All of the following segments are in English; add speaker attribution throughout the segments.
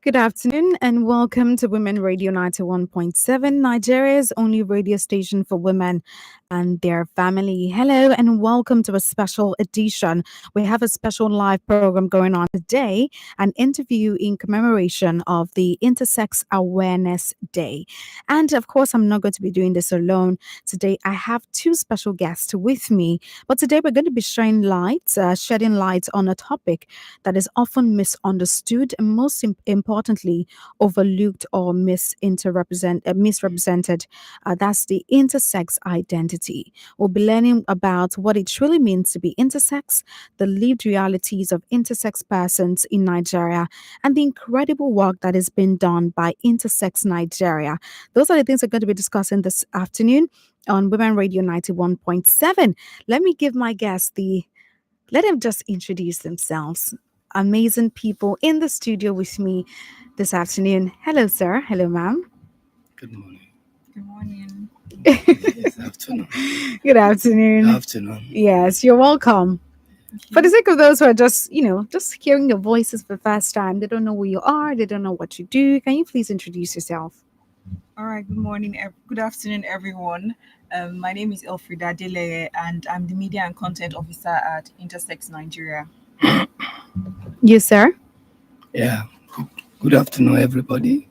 Speaker 1: Good afternoon and welcome to Women Radio 91.7, Nigeria's only radio station for women and their family. Hello and welcome to a special edition. We have a special live program going on today, an interview in commemoration of the Intersex Awareness Day. And of course, I'm not going to be doing this alone. Today, I have two special guests with me, but today we're going to be shedding light on a topic that is often misunderstood and most importantly overlooked or misrepresented. That's the intersex identity. We'll be learning about what it truly means to be intersex, the lived realities of intersex persons in Nigeria, and the incredible work that is being done by Intersex Nigeria. Those are the things we're going to be discussing this afternoon on Women Radio 91.7. Let me give my guests let them just introduce themselves. Amazing people in the studio with me this afternoon. Hello, sir. Hello, ma'am.
Speaker 2: Good morning.
Speaker 3: Good morning.
Speaker 2: Yes, afternoon.
Speaker 1: Good afternoon.
Speaker 2: Afternoon.
Speaker 1: Yes, you're welcome. For the sake of those who are just hearing your voices for the first time, they don't know who you are, they don't know what you do. Can you please introduce yourself?
Speaker 3: All right. Good morning. Good afternoon, everyone. My name is Elfrida Deleye, and I'm the Media and Content Officer at Intersex Nigeria.
Speaker 1: You, sir?
Speaker 2: Yeah. Good afternoon, everybody.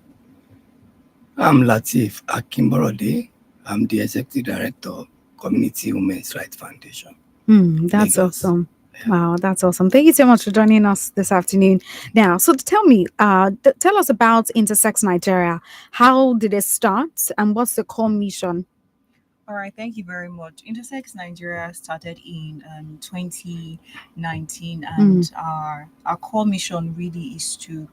Speaker 2: I'm Latif Akimborode. I'm the Executive Director, Community Women's Rights Foundation.
Speaker 1: That's
Speaker 2: Lagos.
Speaker 1: awesome.
Speaker 2: Yeah.
Speaker 1: Wow, that's awesome. Thank you so much for joining us this afternoon. Now, so tell me, tell us about Intersex Nigeria. How did it start and what's the core mission?
Speaker 3: All right. Thank you very much. Intersex Nigeria started in 2019, and our core mission really is to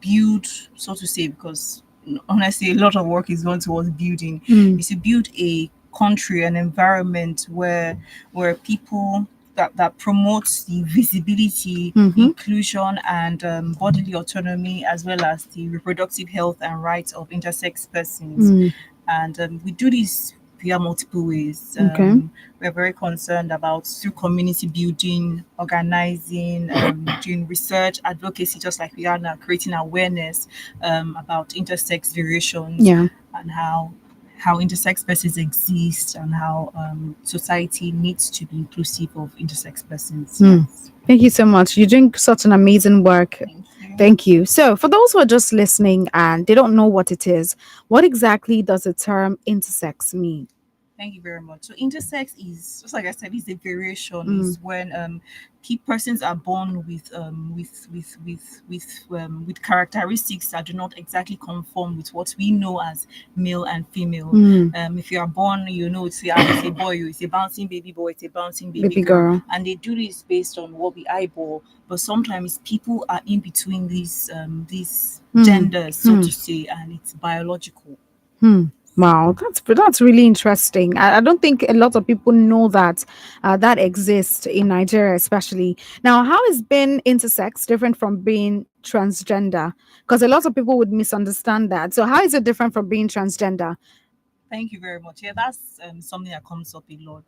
Speaker 3: build, so to say, because honestly, a lot of work is going towards building. Is to build a country, an environment where people that promotes the visibility, inclusion, and bodily autonomy, as well as the reproductive health and rights of intersex persons. And we do this via multiple ways.
Speaker 1: Okay.
Speaker 3: We're very concerned about through community building, organizing, doing research, advocacy, just like we are now, creating awareness about intersex variations
Speaker 1: Yeah.
Speaker 3: and how intersex persons exist and how society needs to be inclusive of intersex persons. Yes.
Speaker 1: Thank you so much. You're doing such an amazing work.
Speaker 3: Thank you.
Speaker 1: Thank you. So, for those who are just listening and they don't know what it is, what exactly does the term intersex mean?
Speaker 3: Thank you very much. So intersex is just like I said, is a variation. Is when key persons are born with characteristics that do not exactly conform with what we know as male and female. If you are born, it's a boy, it's a bouncing baby boy, it's a bouncing baby girl, and they do this based on what we eyeball. But sometimes people are in between these genders, so to say, and it's biological.
Speaker 1: Wow, that's really interesting. I don't think a lot of people know that that exists in Nigeria, especially. Now, how is being intersex different from being transgender? Because a lot of people would misunderstand that. So, how is it different from being transgender?
Speaker 3: Thank you very much. Yeah, that's something that comes up a lot.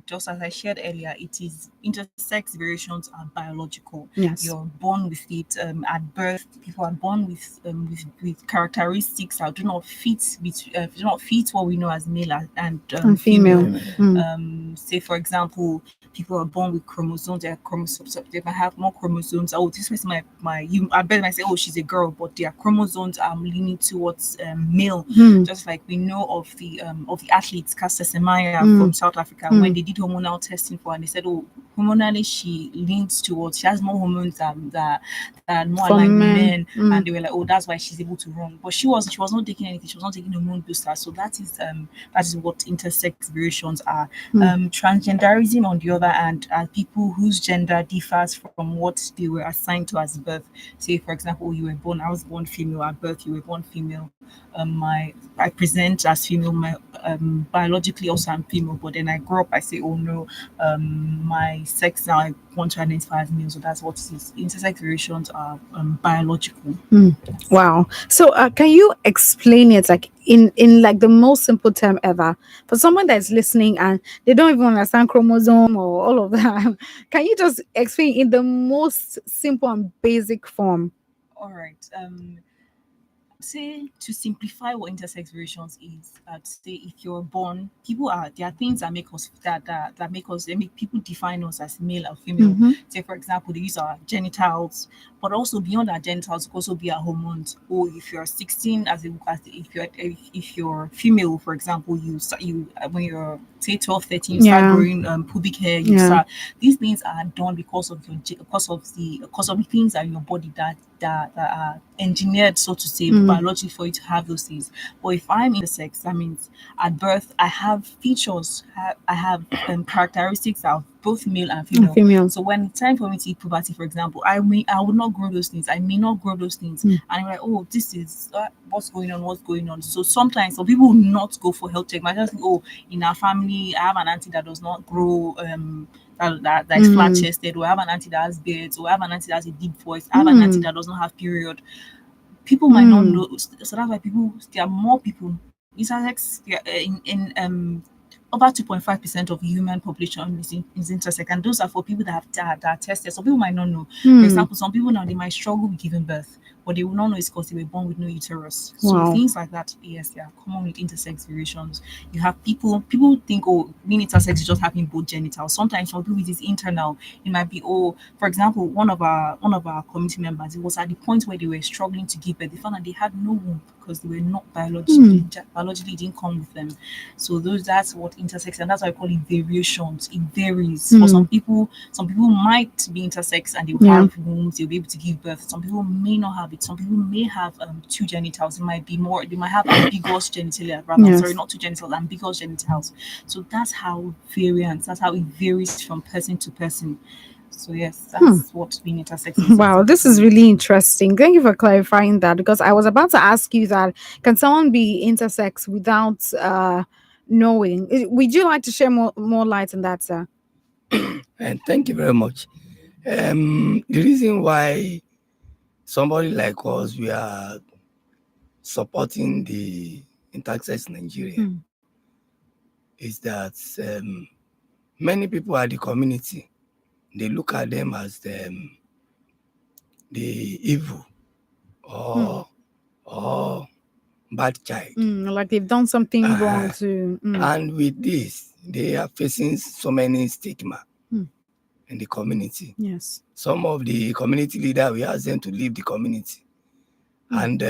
Speaker 3: Just as I shared earlier, it is intersex variations are biological.
Speaker 1: Yes.
Speaker 3: You're born with it at birth. People are born with characteristics that do not fit what we know as male and female. Say for example, people are born with chromosomes. Their chromosomes they might have more chromosomes. Oh, this was I bet might say, oh, she's a girl, but their chromosomes are leaning towards male. Just like we know of the athletes Caster Semenya from South Africa, when they did hormonal testing for her, and they said, oh, hormonally she has more hormones that more
Speaker 1: For
Speaker 3: like
Speaker 1: men.
Speaker 3: men, and they were like, oh, that's why she's able to run. But she was not taking anything. She was not taking hormone booster. So that is what intersex variations are. Transgenderism, on the other hand, are people whose gender differs from what they were assigned to as birth. Say, for example, I was born female at birth. You were born female. I present as female. My biologically also I'm female, but then I grow up. I say, oh no, my sex now I want to identify as male. So that's what it is. Intersex variations are biological.
Speaker 1: Wow. So, can you explain it like in like the most simple term ever for someone that's listening and they don't even understand chromosome or all of that? Can you just explain in the most simple and basic form?
Speaker 3: All right. Say to simplify what intersex variations is, I'd say if you're born, there are things that make us they make people define us as male or female.
Speaker 1: Mm-hmm.
Speaker 3: Say for example, they use our genitals, but also beyond our genitals could also be our hormones. Or if you're 16, if you're female, for example, you when you're say 12, 13, you start
Speaker 1: Yeah.
Speaker 3: growing pubic hair. These things are done because of because of the things that in your body that are engineered, so to say, biology for you to have those things. But if I'm intersex, that means at birth I have features, I have characteristics of both male and female.
Speaker 1: Female.
Speaker 3: So when it's time for me to hit puberty, for example, I would not grow those things. I may not grow those things, and I'm like, oh, this is what's going on. So sometimes some people will not go for health check. I just think, oh, in our family, I have an auntie that does not grow. That is flat chested, or I have an auntie that has beards, or I have an auntie that has a deep voice, I have an auntie that does not have period. People might not know, so that's why there are more people. Intersex in over 2.5% of the human population is intersex, and those are for people that are tested. Some people might not know. For example, some people now they might struggle with giving birth, but they will not know it's because they were born with no uterus. So things like that, yes, they are common with intersex variations. You have people think, oh, being intersex is just having both genitals. Sometimes for people it is internal. It might be, oh, for example, one of our community members, it was at the point where they were struggling to give birth. They found that they had no womb because they were not biologically didn't come with them. So that's what intersex, and that's why I call it variations. It varies. For some people might be intersex and they will have wombs, they'll be able to give birth. Some people may not have it. Some people may have two genitals. They might have ambiguous genitalia, rather. Sorry, not two genitals, ambiguous genitals. So that's how it varies from person to person. So yes, that's what being intersex is.
Speaker 1: Wow, this is really interesting. Thank you for clarifying that, because I was about to ask you that, can someone be intersex without knowing? Would you like to share more light on that, sir?
Speaker 2: And thank you very much. The reason why somebody like us, we are supporting the intersex Nigeria is that many people at the community, they look at them as the evil or bad child.
Speaker 1: Like they've done something wrong to.
Speaker 2: And with this, they are facing so many stigma in the community.
Speaker 1: Yes.
Speaker 2: Some of the community leaders, we ask them to leave the community. And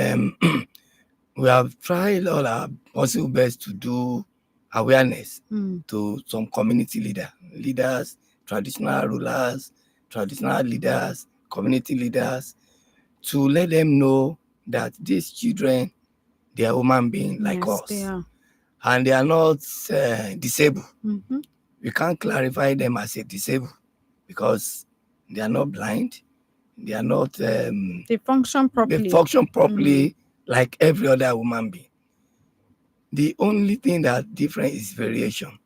Speaker 2: we have tried all our possible best to do awareness to some community leaders, traditional rulers, traditional leaders, community leaders, to let them know that these children, they are human beings like us.
Speaker 1: They are.
Speaker 2: And they are not disabled. We can't clarify them as a disabled because they are not blind. They are not.
Speaker 1: They function properly.
Speaker 2: They function properly like every other human being. The only thing that different is variation.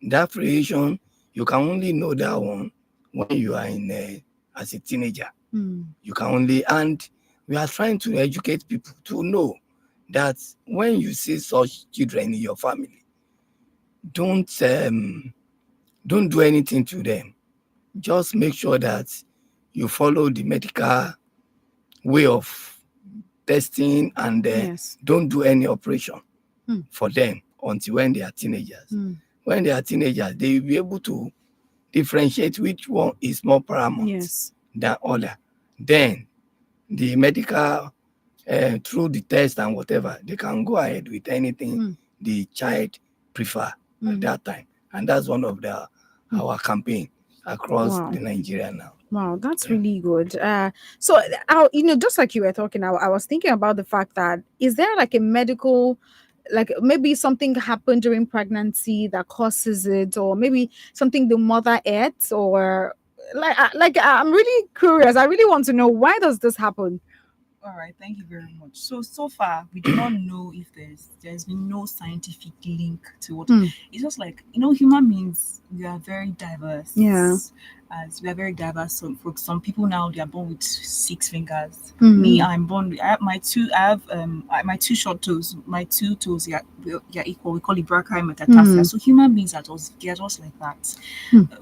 Speaker 2: That variation, you can only know that one when you are as a teenager. You can only, and we are trying to educate people to know that when you see such children in your family, don't do anything to them. Just make sure that you follow the medical way of testing and don't do any operation for them until when they are teenagers. When they are teenagers, they will be able to differentiate which one is more paramount than other. Then the medical, through the test and whatever, they can go ahead with anything the child prefer at that time. And that's one of our campaign across the Nigeria now.
Speaker 1: Wow, that's really good. So, just like you were talking, I was thinking about the fact that, is there like a medical, like maybe something happened during pregnancy that causes it, or maybe something the mother ate, or like I'm really curious. I really want to know, why does this happen?
Speaker 3: All right, thank you very much. So far, we do not know if there's been no scientific link to what. It's just like, human beings, we are very diverse.
Speaker 1: Yeah.
Speaker 3: as we are very diverse. So for some people now they are born with 6 fingers.
Speaker 1: Mm.
Speaker 3: Me, I'm born. I have my two. I have my two short toes. My two toes, yeah, they are equal. We call it brachii metatarsia. So human beings are just they are just like that.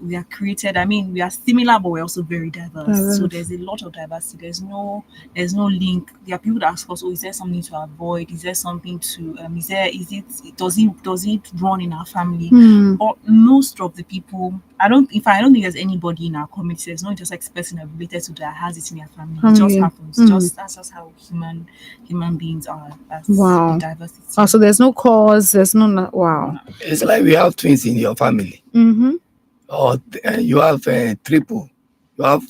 Speaker 3: We are created. I mean, we are similar, but we're also very diverse. So there's a lot of diversity. There's no link. There are people that ask us, "Oh, is there something to avoid? Is there something to is it does it run in our family?" But most of the people, I don't think there's anybody in our community, there's no intersex person that related to that has it in their family. It just happens. That's just how human beings are. That's the diversity.
Speaker 1: Oh, so there's no cause, there's no wow.
Speaker 2: It's like we have twins in your family. Or you have triple. You have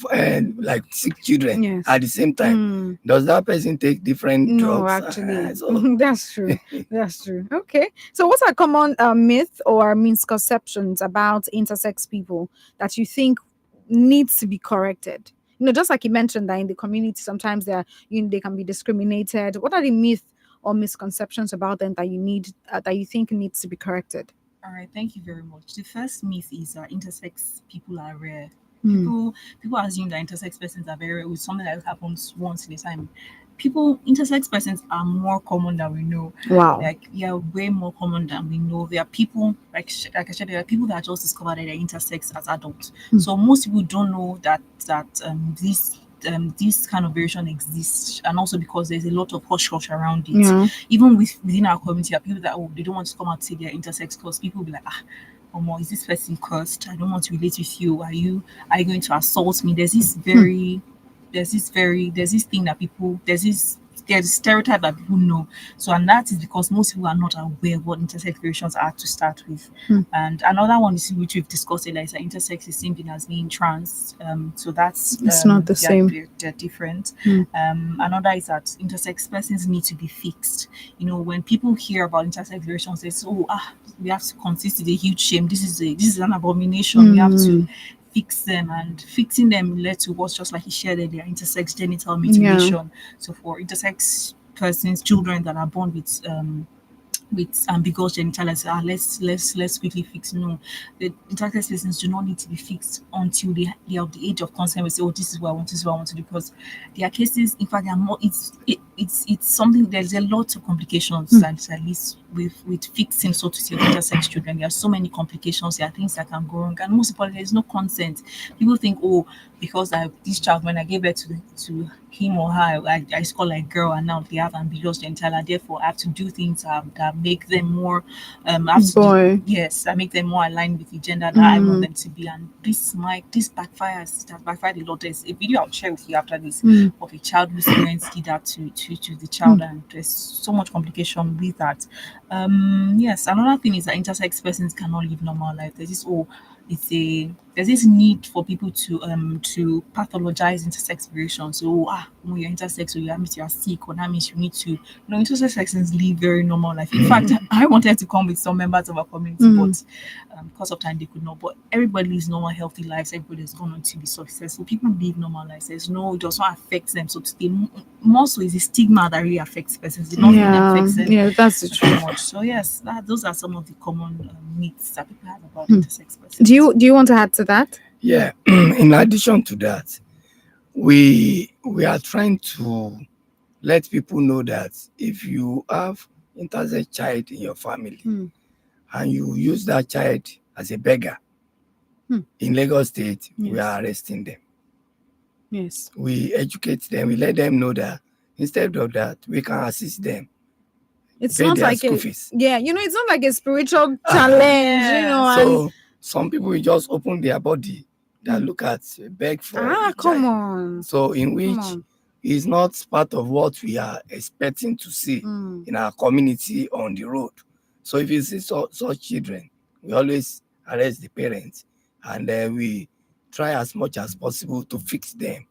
Speaker 2: like 6 children at the same time. Does that person take different drugs?
Speaker 1: No, actually. That's true. That's true. Okay. So what's a common myth or misconceptions about intersex people that you think needs to be corrected? Just like you mentioned that in the community, sometimes they can be discriminated. What are the myths or misconceptions about them that you think needs to be corrected?
Speaker 3: All right, thank you very much. The first myth is that intersex people are rare. People assume that intersex persons are very rare with something that happens once in a time. Intersex persons are more common than we know.
Speaker 1: Wow.
Speaker 3: Like, way more common than we know. There are people, like I said, there are people that just discovered that they're intersex as adults. So most people don't know that this kind of variation exists, and also because there's a lot of hush around it. Even within our community, there are people that they don't want to come out and say they're intersex because people will be like, is this person cursed? I don't want to relate with you. Are you going to assault me? There's this thing that there's a stereotype that people know. So, and that is because most people are not aware what intersex variations are to start with. And another one is which we've discussed earlier is that intersex is same thing as being trans. So that's
Speaker 1: it's not the same.
Speaker 3: They're different. Another is that intersex persons need to be fixed. When people hear about intersex variations, they say, we have to consist is a huge shame. This is an abomination. We have to fix them, and fixing them led to what's just like he shared earlier, intersex genital mutilation. So for intersex persons, children that are born with ambiguous genitalia, let's quickly fix. No, the intersex persons do not need to be fixed until they are of the age of consent. We say, this is what I want, this is what I want to do, because there are cases, in fact, there are more. It's something. There's a lot of complications that at least with fixing, so to say, intersex children. There are so many complications. There are things that can go wrong, and most importantly, there's no consent. People think, because this child, when I gave birth to him or her, I score like girl, and now they have ambiguous genitalia. Therefore, I have to do things that make them more
Speaker 1: boy.
Speaker 3: That make them more aligned with the gender that I want them to be. And this backfires. That backfired a lot. There's a video I'll share with you after this of a child whose parents did that to the child, and there's so much complication with that. Yes, another thing is that intersex persons cannot live normal life. There's this need for people to pathologize intersex variation. So when you're intersex, or that means you are sick, or that means you need to. Intersex persons live very normal life. In fact, I wanted to come with some members of our community, but because of time they could not. But everybody lives normal, healthy lives. Everybody has gone on to be successful. People live normal lives. It does not affect them. So more so is the stigma that really affects persons. It really affects them.
Speaker 1: Yeah, that's the truth.
Speaker 3: Much. So yes, those are some of the common myths that people have about intersex persons.
Speaker 1: Do you want to add to that?
Speaker 2: Yeah. In addition to that, we are trying to let people know that if you have intersex child in your family and you use that child as a beggar in Lagos State, we are arresting them.
Speaker 1: Yes.
Speaker 2: We educate them. We let them know that instead of that, we can assist them.
Speaker 1: It's not like it's not like a spiritual challenge,
Speaker 2: So some people will just open their body that look at beg for
Speaker 1: come on.
Speaker 2: So in which is not part of what we are expecting to see in our community on the road. So if you see such children, we always arrest the parents, and we try as much as possible to fix them,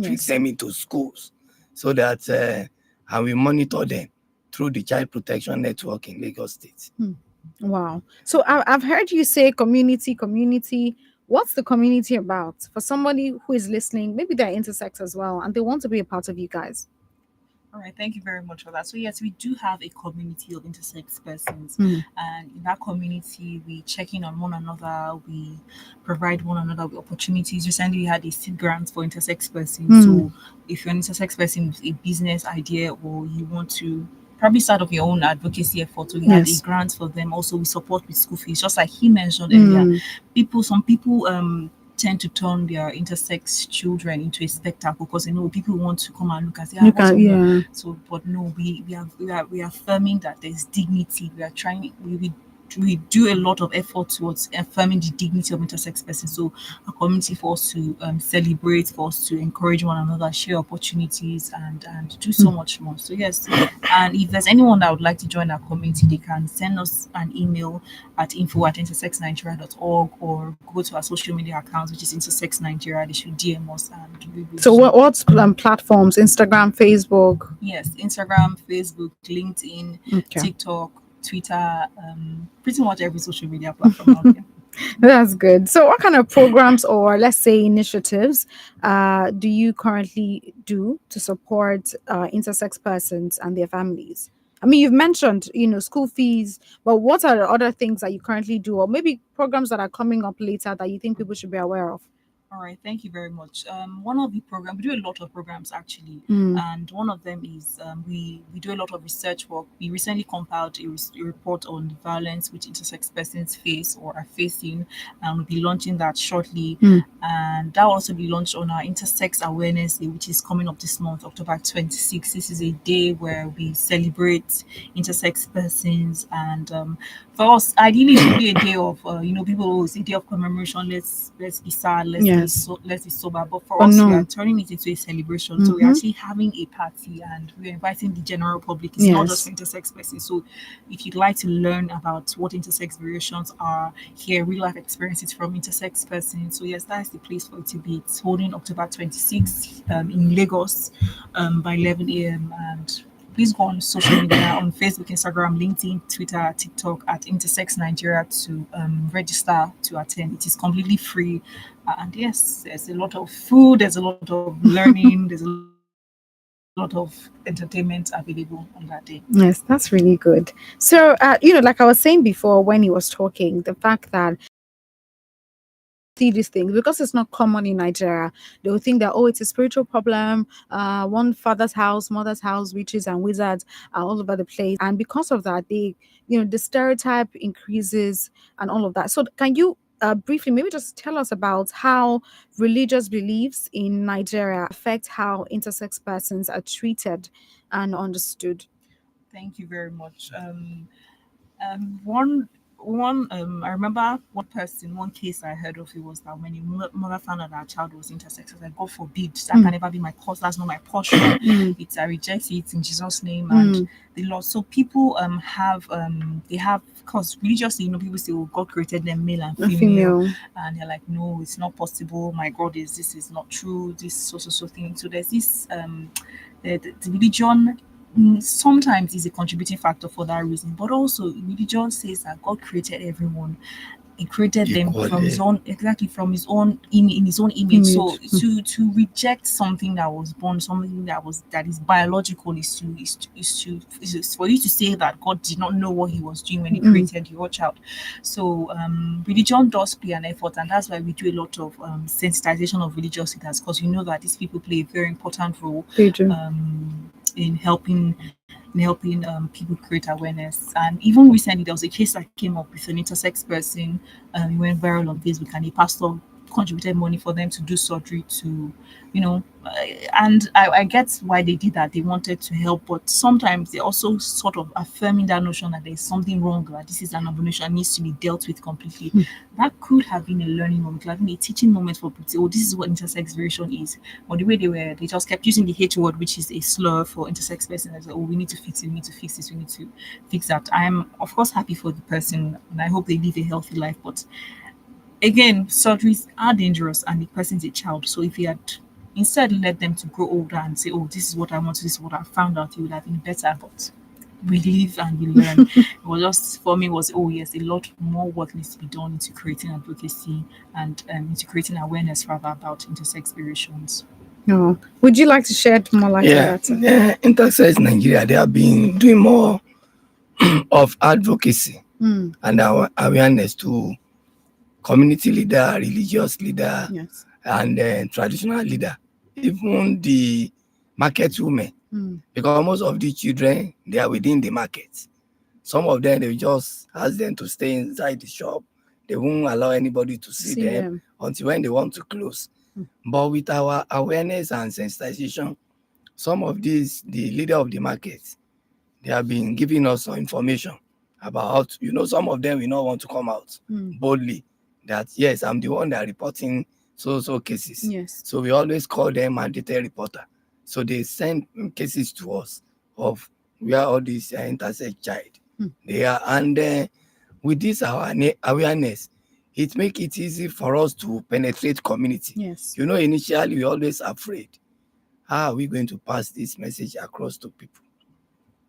Speaker 2: fix them into schools, so that and we monitor them through the Child Protection Network in Lagos State.
Speaker 1: Wow. So I've heard you say community. What's the community about? For somebody who is listening, maybe they're intersex as well, and they want to be a part of you guys.
Speaker 3: All right, thank you very much for that. So yes, we do have a community of intersex persons, and in that community, we check in on one another. We provide one another with opportunities. Recently, we had a seed grant for intersex persons. So if you're an intersex person with a business idea or you want to probably start up your own advocacy effort, so we had a
Speaker 1: Yes.
Speaker 3: grant for them. Also, we support with school fees, just like he mentioned earlier. Some people tend to turn their intersex children into a spectacle because people want to come and look and say,
Speaker 1: You
Speaker 3: what's
Speaker 1: can,
Speaker 3: on there?
Speaker 1: yeah.
Speaker 3: So, but no, we are affirming that there's dignity. We are trying. We do a lot of effort towards affirming the dignity of intersex persons. So, a community for us to celebrate, for us to encourage one another, share opportunities, and do so much more. So, yes. And if there's anyone that would like to join our community, they can send us an email at info@intersexnigeria.org or go to our social media accounts, which is Intersex Nigeria. They should DM us and we will.
Speaker 1: So what platforms? Instagram, Facebook?
Speaker 3: Yes, Instagram, Facebook, LinkedIn,
Speaker 1: Okay.
Speaker 3: TikTok, Twitter, pretty much every social media platform out there.
Speaker 1: That's good. So what kind of programs or let's say initiatives do you currently do to support intersex persons and their families? I mean, you've mentioned, school fees, but what are the other things that you currently do, or maybe programs that are coming up later that you think people should be aware of?
Speaker 3: All right, thank you very much. One of the programs, we do a lot of programs actually,
Speaker 1: Mm.
Speaker 3: and one of them is we do a lot of research work. We recently compiled a report on the violence which intersex persons face or are facing, and we'll be launching that shortly. And that will also be launched on our Intersex Awareness Day, which is coming up this month, October 26th. This is a day where we celebrate intersex persons, and for us, ideally, it should be a day of people always say day of commemoration. Let's be sad. Let's be sober. But for us, we are turning it into a celebration. So we're actually having a party and we're inviting the general public. It's not just for intersex persons. So if you'd like to learn about what intersex variations are, hear real life experiences from intersex persons. So yes, that's the place for it to be. It's holding October 26th in Lagos by 11 a.m. And please go on social media on Facebook, Instagram, LinkedIn, Twitter, TikTok at Intersex Nigeria to register to attend. It is completely free. And yes, there's a lot of food, there's a lot of learning, there's a lot of entertainment available on that day.
Speaker 1: Yes, that's really good. So, like I was saying before when he was talking, the fact that see these things because it's not common in Nigeria. They will think that it's a spiritual problem. One father's house, mother's house, witches and wizards are all over the place, and because of that, the stereotype increases and all of that. So, can you briefly maybe just tell us about how religious beliefs in Nigeria affect how intersex persons are treated and understood?
Speaker 3: Thank you very much. One I remember one case I heard of, it was that when a mother found out that her child was intersex, I was like, God forbid, that can never be my cause, that's not my portion. I reject it in Jesus' name. And the Lord. So people they have, because religiously, people say, oh, God created them male and female. And they're like, no, it's not possible, my God, this is not true, this so thing. So there's this the religion sometimes is a contributing factor for that reason, but also religion says that God created everyone. He created them from his own, in his own image. So to reject something that was born, something that is biological, is for you to say that God did not know what he was doing when he created your child. So religion does play an effort, and that's why we do a lot of sensitization of religious leaders, because we know that these people play a very important role in helping people create awareness. And even recently, there was a case that came up with an intersex person. He went viral on Facebook, and a pastor contributed money for them to do surgery to, and I get why they did that. They wanted to help, but sometimes they also sort of affirming that notion that there's something wrong, that this is an abomination, needs to be dealt with completely. That could have been a learning moment, like a teaching moment for people to say, oh, this is what intersex variation is. But the way they just kept using the H word, which is a slur for intersex person, and said, oh, we need to fix it, we need to fix this, we need to fix that. I'm of course happy for the person, and I hope they live a healthy life, but again, surgeries are dangerous and the person's a child. So if he had instead let them to grow older and say, oh, this is what I want, this is what I found out, he would have been better. But we live and we learn. It was just, for me, was, oh yes, a lot more work needs to be done into creating advocacy and into creating awareness rather about intersex variations.
Speaker 1: No. Would you like to shed more light on that?
Speaker 2: Yeah, Intersex Nigeria, they have been doing more of advocacy and our awareness to community leader, religious leader,
Speaker 1: Yes.
Speaker 2: and traditional leader, even the market women, because most of the children, they are within the market. Some of them, they just ask them to stay inside the shop. They won't allow anybody to see them until when they want to close. But with our awareness and sensitization, some of these, the leader of the market, they have been giving us some information about, some of them will not want to come out boldly that, yes, I'm the one that reporting so cases.
Speaker 1: Yes.
Speaker 2: So we always call them mandatory reporter. So they send cases to us of where all these intersex child they are. And with this our awareness, it make it easy for us to penetrate community.
Speaker 1: Yes.
Speaker 2: Initially we're always afraid. How are we going to pass this message across to people?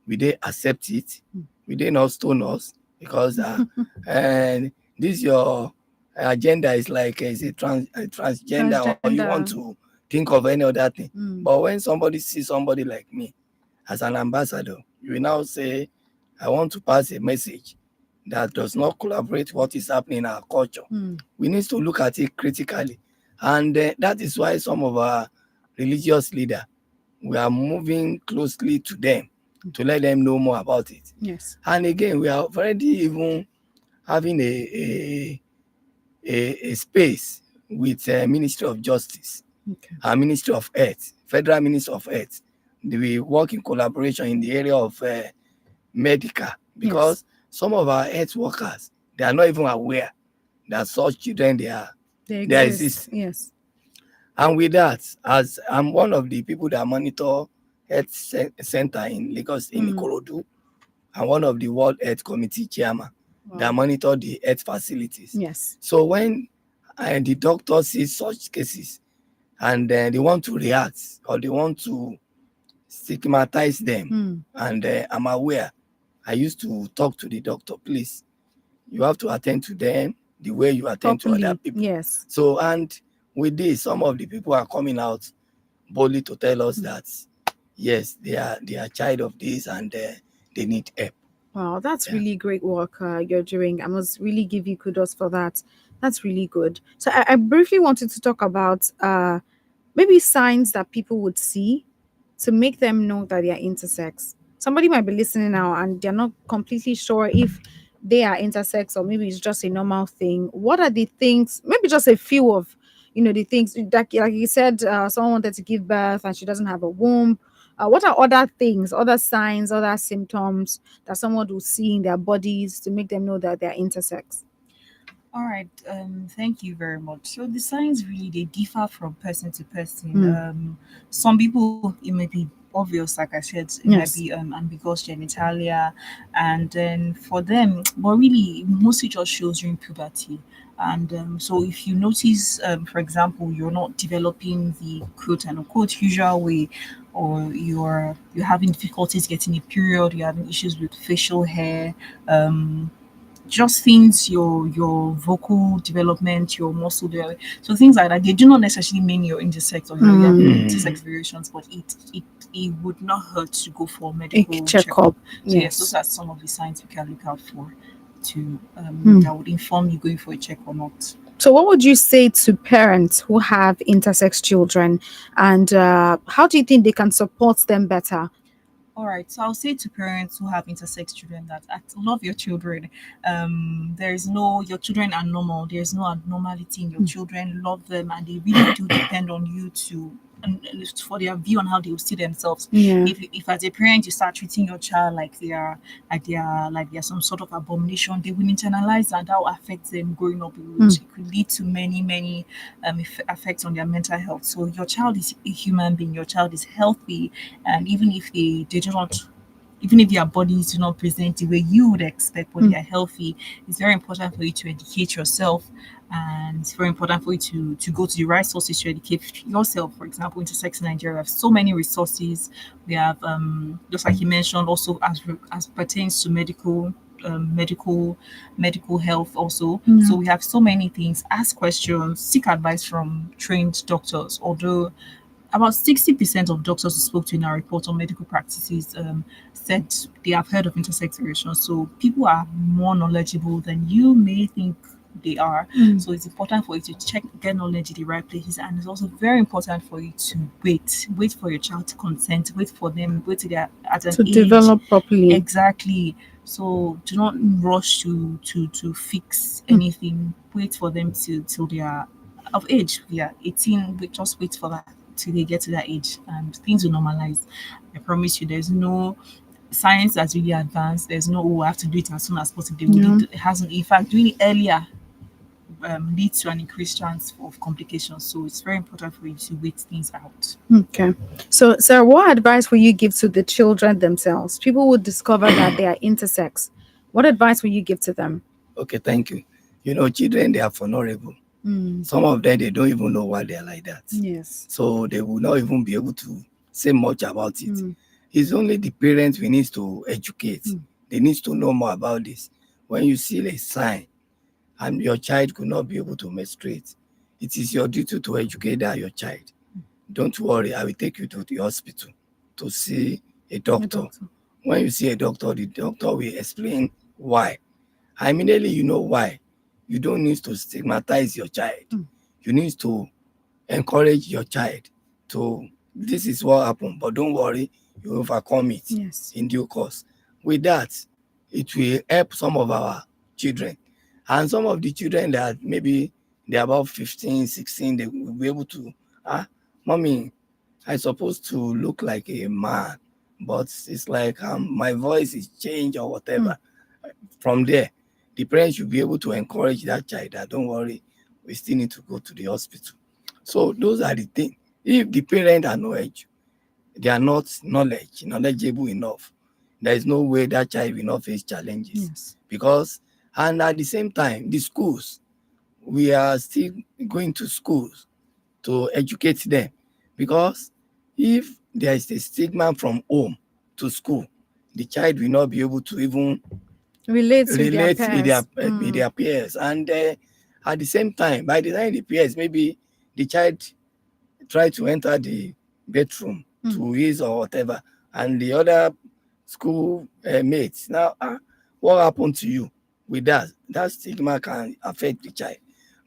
Speaker 2: Will they accept it? Will they not stone us? Because and this your agenda is like is a transgender, or you want to think of any other thing. But when somebody sees somebody like me as an ambassador, you will now say, I want to pass a message that does not collaborate what is happening in our culture. We need to look at it critically. And that is why some of our religious leaders, we are moving closely to them to let them know more about it.
Speaker 1: Yes.
Speaker 2: And again, we are already even having a space with Ministry of Justice, and Ministry of Health, Federal Ministry of Health. We work in collaboration in the area of medical, because some of our health workers, they are not even aware that such children they exist.
Speaker 1: Yes.
Speaker 2: And with that, as I'm one of the people that monitor health center in Lagos, in Ikorodu, and one of the World Health Committee chairman that monitor the health facilities.
Speaker 1: Yes.
Speaker 2: So when the doctor sees such cases and they want to react or they want to stigmatize them, and I'm aware, I used to talk to the doctor, please, you have to attend to them the way you attend to other people.
Speaker 1: Yes.
Speaker 2: So, and with this, some of the people are coming out boldly to tell us that, yes, they are child of this and they need help.
Speaker 1: Wow, that's really great work you're doing. I must really give you kudos for that. That's really good. So I briefly wanted to talk about maybe signs that people would see to make them know that they are intersex. Somebody might be listening now and they're not completely sure if they are intersex or maybe it's just a normal thing. What are the things, maybe just a few of, the things that, like you said, someone wanted to give birth and she doesn't have a womb. What are other things, other signs, other symptoms that someone will see in their bodies to make them know that they're intersex?
Speaker 3: All right. Thank you very much. So the signs really they differ from person to person. Some people it may be obvious, like I said, it might be ambiguous genitalia, and then for them, but really mostly just shows during puberty. And so if you notice, for example, you're not developing the quote unquote usual way, or you're having difficulties getting a period, you're having issues with facial hair, just things, your vocal development, your muscle development, so things like that, they do not necessarily mean you're intersex or you're having intersex variations, but it would not hurt to go for a medical checkup. So yes, those are some of the signs we can look out for to that would inform you going for a check or not.
Speaker 1: So what would you say to parents who have intersex children, and how do you think they can support them better?
Speaker 3: All right, so I'll say to parents who have intersex children that love your children. Your children are normal. There's no abnormality in your children. Love them, and they really do depend on you for their view on how they will see themselves. If as a parent you start treating your child like they are some sort of abomination, they will internalize that will affect them growing up. It could lead to many effects on their mental health. So your child is a human being. Your child is healthy, and even if even if their bodies do not present the way you would expect, but they are healthy, it's very important for you to educate yourself, and it's very important for you to go to the right sources to educate yourself. For example, Intersex Nigeria, we have so many resources. We have, just like you mentioned, also as pertains to medical health also. So we have so many things. Ask questions, seek advice from trained doctors. Although about 60% of doctors who spoke to in our report on medical practices said they have heard of intersex relations. So people are more knowledgeable than you may think they are. So it's important for you to get knowledge in the right places, and it's also very important for you to wait for your child to consent, wait for them, wait till they're at an
Speaker 1: To
Speaker 3: age.
Speaker 1: develop properly.
Speaker 3: Exactly. So do not rush to fix anything. Wait for them till they are of age. Yeah, 18. Just wait for that till they get to that age, and things will normalize. I promise you. There's no science that's really advanced. There's no, I have to do it as soon as possible. It hasn't. In fact, doing it earlier leads to an increased chance of complications. So it's very important for you to wait things out.
Speaker 1: Okay. So, sir, what advice will you give to the children themselves? People will discover that they are intersex. What advice will you give to them?
Speaker 2: Okay, thank you. Children, they are vulnerable. Some of them, they don't even know why they are like that.
Speaker 1: Yes.
Speaker 2: So they will not even be able to say much about it. It's only the parents we need to educate. They need to know more about this. When you see a sign and your child could not be able to menstruate, it is your duty to educate your child. Don't worry, I will take you to the hospital to see a doctor. When you see a doctor, the doctor will explain why. Immediately you know why. You don't need to stigmatize your child. You need to encourage your child to, this is what happened, but don't worry, you overcome it in due course. With that, it will help some of our children. And some of the children that maybe they're about 15, 16, they will be able to, mommy, I'm supposed to look like a man, but it's like my voice is changed or whatever. From there, the parents should be able to encourage that child that don't worry, we still need to go to the hospital. So those are the things. If the parents are they are not knowledgeable enough, there is no way that child will not face challenges. Because, and at the same time, the schools, we are still going to schools to educate them. Because if there is a stigma from home to school, the child will not be able to even
Speaker 1: relate
Speaker 2: with their peers. And at the same time, by the time the peers, maybe the child try to enter the bedroom to his or whatever, and the other school mates, now, what happened to you with that? That stigma can affect the child.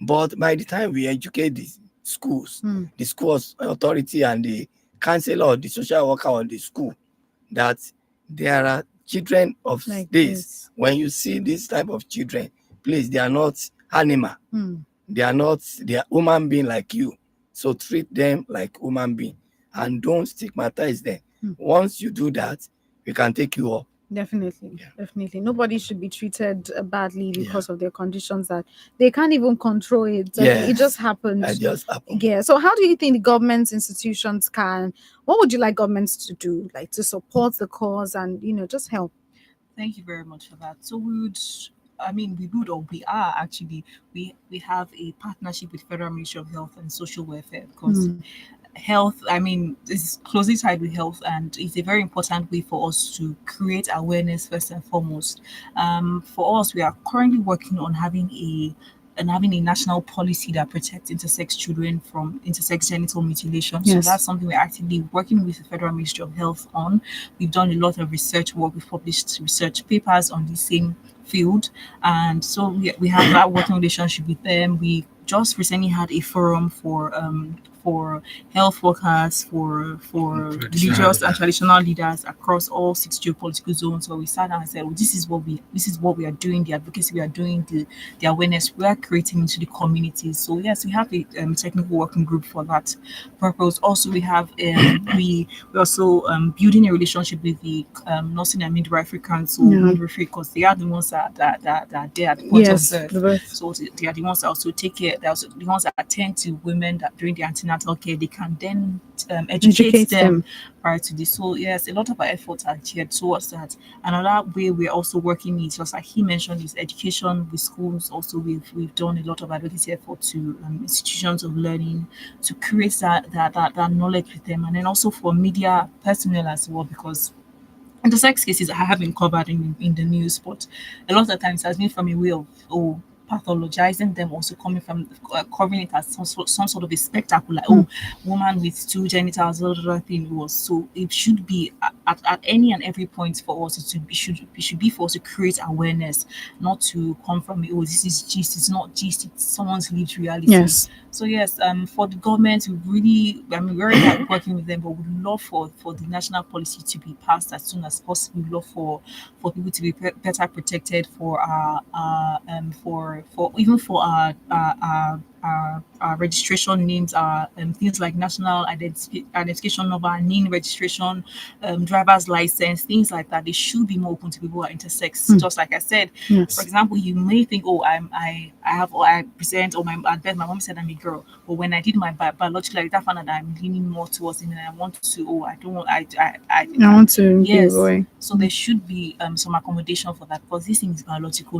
Speaker 2: But by the time we educate the schools, the school's authority and the counselor or the social worker of the school, that there are children of like this. When you see this type of children, please, they are not animal. They are human being like you. So treat them like human being and don't stigmatize them. Once you do that, we can take you up.
Speaker 1: Definitely. Nobody should be treated badly because of their conditions that they can't even control it. It just happens.
Speaker 2: It just happens.
Speaker 1: Yeah. So how do you think the government institutions what would you like governments to do, like to support the cause and, just help?
Speaker 3: Thank you very much for that. So we are actually, we have a partnership with Federal Ministry of Health and Social Welfare because health, is closely tied with health, and it's a very important way for us to create awareness first and foremost. For us, we are currently working on having a national policy that protects intersex children from intersex genital mutilation. So that's something we're actively working with the Federal Ministry of Health on. We've done a lot of research work. We've published research papers on the same field, and so we have that working relationship with them. We just recently had a forum for health workers, for religious and traditional leaders across all 6 geopolitical zones, where we sat down and said, well, this is what we are doing, the advocacy we are doing, the awareness we are creating into the communities. So yes, we have a technical working group for that purpose. Also, we have we also building a relationship with the nursing and midwifery council, midwifery, because they are the ones that are there at the point of birth. So they are the ones that also take care. They're also the ones that attend to women that during the antenatal care. They can then educate them prior to this. So yes, a lot of our efforts are geared towards that. Another way we're also working is, just like he mentioned, is education with schools. Also, we've done a lot of advocacy effort to institutions of learning to create that knowledge with them, and then also for media personnel as well, because intersex cases have been covered in the news, but a lot of times it has been from a way of pathologizing them, also coming from covering it as some sort of a spectacle, like woman with two genitals, other thing was. So it should be at any and every point for us to be should be for us to create awareness, not to come from this is gist. It's not gist. It's someone's lived reality.
Speaker 1: Yes.
Speaker 3: So yes, for the government, we're already working with them, but we'd love for the national policy to be passed as soon as possible. We'd love for people to be better protected, for even for our registration names, things like national identification number, NIN registration, driver's license, things like that. They should be more open to people who are intersex. Just like I said,
Speaker 1: Yes.
Speaker 3: for example, you may think, I present, or my mom said I'm a girl, but when I did my biological, I found that I'm leaning more towards it, and I want to. I
Speaker 1: want to be a
Speaker 3: yes.
Speaker 1: boy.
Speaker 3: So there should be some accommodation for that, because this thing is biological.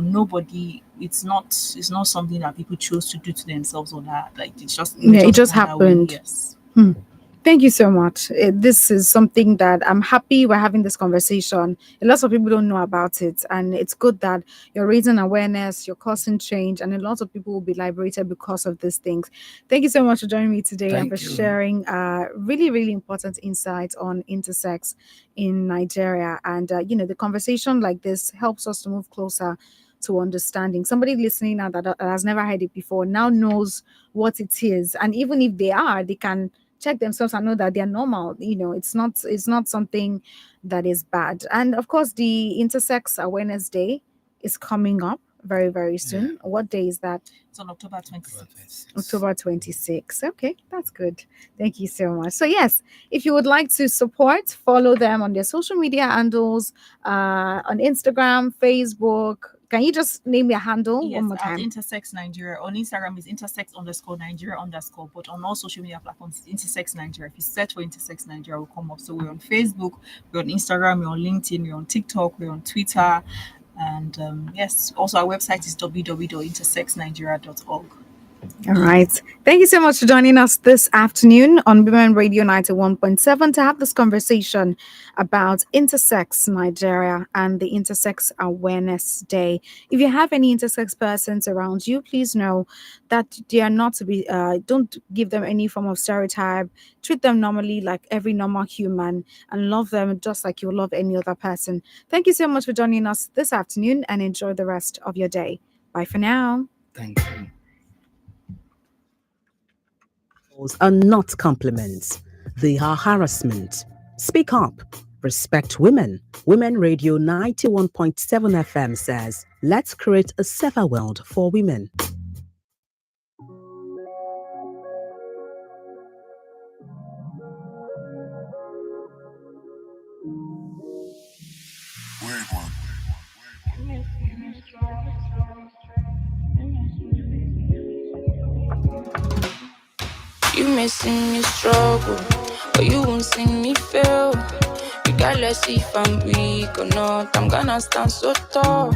Speaker 3: It's not something that people chose to do to themselves, or that like it just
Speaker 1: happened.
Speaker 3: Yes.
Speaker 1: Thank you so much. This is something that I'm happy we're having this conversation. A lot of people don't know about it, and it's good that you're raising awareness, you're causing change, and a lot of people will be liberated because of these things. Thank you so much for joining me today and for sharing really, really important insights on intersex in Nigeria. And, the conversation like this helps us to move closer to understanding. Somebody listening now that has never heard it before now knows what it is. And even if they can check themselves and know that they're normal. It's not something that is bad. And of course, the Intersex Awareness Day is coming up very, very soon. Yeah. What day is that?
Speaker 3: It's on October 26th.
Speaker 1: October 26th. Okay, that's good. Thank you so much. So yes, if you would like to support, follow them on their social media handles, on Instagram, Facebook. Can you just name your handle one more time?
Speaker 3: Intersex Nigeria. On Instagram is intersex_Nigeria_. But on all social media platforms, Intersex Nigeria. If you search for Intersex Nigeria, will come up. So we're on Facebook, we're on Instagram, we're on LinkedIn, we're on TikTok, we're on Twitter. And yes, also our website is www.intersexnigeria.org.
Speaker 1: All right. Thank you so much for joining us this afternoon on Women Radio 91.7 to have this conversation about Intersex Nigeria and the Intersex Awareness Day. If you have any intersex persons around you, please know that they are not to be, don't give them any form of stereotype. Treat them normally like every normal human and love them just like you love any other person. Thank you so much for joining us this afternoon and enjoy the rest of your day. Bye for now.
Speaker 2: Thank you.
Speaker 4: Are not compliments. They are harassment. Speak up. Respect women. Women Radio 91.7 FM says, let's create a safer world for women.
Speaker 5: You may see me struggle, but you won't see me fail. Regardless if I'm weak or not, I'm gonna stand so tall.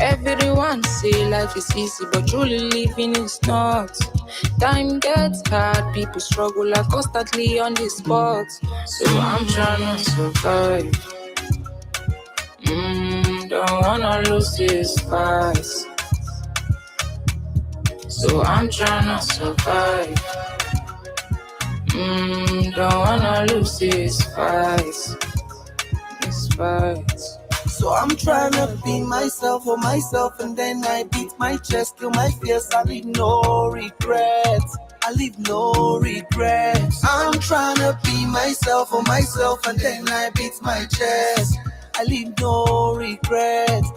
Speaker 5: Everyone say life is easy, but truly living is not. Time gets hard, people struggle are constantly on the spot. So I'm trying to survive. Don't wanna lose this fight. So I'm trying to survive. Don't wanna lose this fight.
Speaker 6: So I'm trying to be myself for myself, and then I beat my chest, kill my fears. I leave no regrets. I'm trying to be myself for myself, and then I beat my chest. I leave no regrets.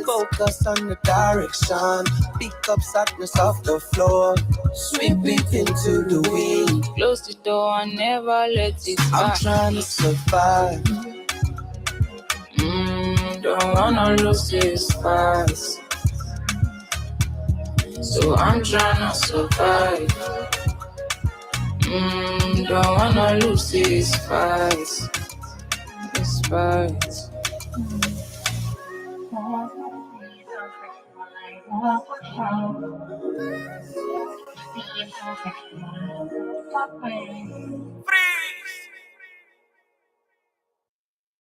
Speaker 6: Focus on the direction. Pick up sadness off the floor. Sweep it into the wind.
Speaker 5: Close the door and never let it
Speaker 6: I'm
Speaker 5: back.
Speaker 6: trying to survive.
Speaker 5: Don't wanna lose this fight. So I'm trying to survive. Don't wanna lose this fight.